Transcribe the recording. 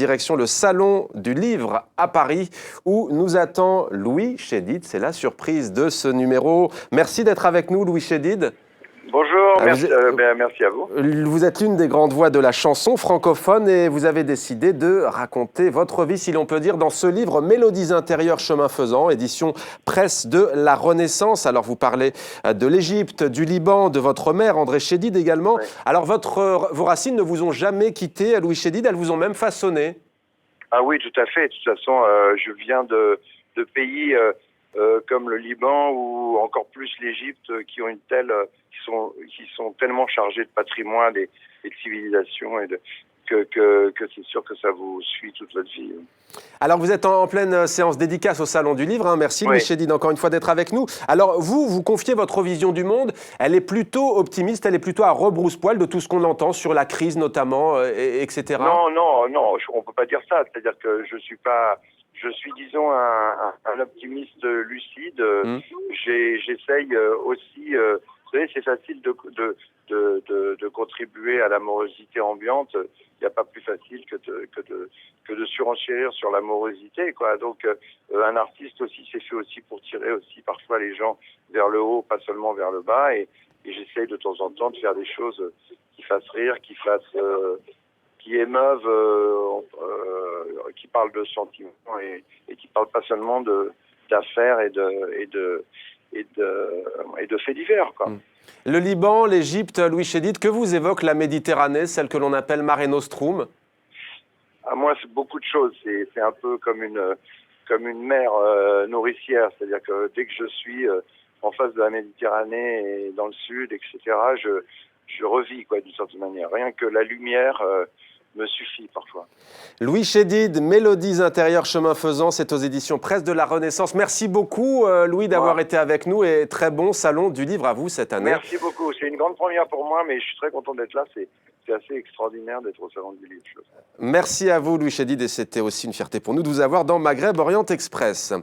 Direction le Salon du Livre à Paris, où nous attend Louis Chédid. C'est la surprise de ce numéro. Merci d'être avec nous, Louis Chédid. Bonjour, merci à vous. Vous êtes l'une des grandes voix de la chanson francophone et vous avez décidé de raconter votre vie, si l'on peut dire, dans ce livre Mélodies intérieures, chemin faisant, édition presse de la Renaissance. Alors vous parlez de l'Égypte, du Liban, de votre mère, André Chédid également. Oui. Alors vos racines ne vous ont jamais quitté, Louis Chédid, elles vous ont même façonné. Ah oui, tout à fait. De toute façon, je viens de pays comme le Liban ou encore plus l'Égypte qui ont une telle, qui sont tellement chargés de patrimoine et de civilisation et que c'est sûr que ça vous suit toute votre vie. Alors vous êtes en pleine séance dédicace au Salon du Livre. Merci Louis Chédid encore une fois d'être avec nous. Alors vous confiez votre vision du monde. Elle est plutôt optimiste, elle est plutôt à rebrousse-poil de tout ce qu'on entend sur la crise notamment, etc. Non, on peut pas dire ça. C'est-à-dire que je suis, disons, un optimiste lucide. J'essaye aussi. Vous savez, c'est facile de contribuer à l'amorosité ambiante. Il n'y a pas plus facile que de surenchérir sur l'amorosité, quoi. Donc, un artiste aussi, c'est fait aussi pour tirer aussi parfois les gens vers le haut, pas seulement vers le bas. Et j'essaye de temps en temps de faire des choses qui fassent rire, qui émeuvent, qui parlent de sentiments et qui parlent pas seulement d'affaires et de faits divers, quoi. Le Liban, l'Égypte, Louis Chédid, que vous évoque la Méditerranée, celle que l'on appelle Mare Nostrum? À moi, c'est beaucoup de choses. C'est un peu comme une mer nourricière. C'est-à-dire que dès que je suis en face de la Méditerranée et dans le sud, etc., je revis, quoi, d'une certaine manière. Rien que la lumière me suffit parfois. Louis Chédid, Mélodies intérieures, chemin faisant, c'est aux éditions Presse de la Renaissance. Merci beaucoup Louis d'avoir été avec nous et très bon Salon du Livre à vous cette année. Merci beaucoup, c'est une grande première pour moi, mais je suis très content d'être là, c'est assez extraordinaire d'être au Salon du Livre. Merci à vous Louis Chédid et c'était aussi une fierté pour nous de vous avoir dans Maghreb Orient Express.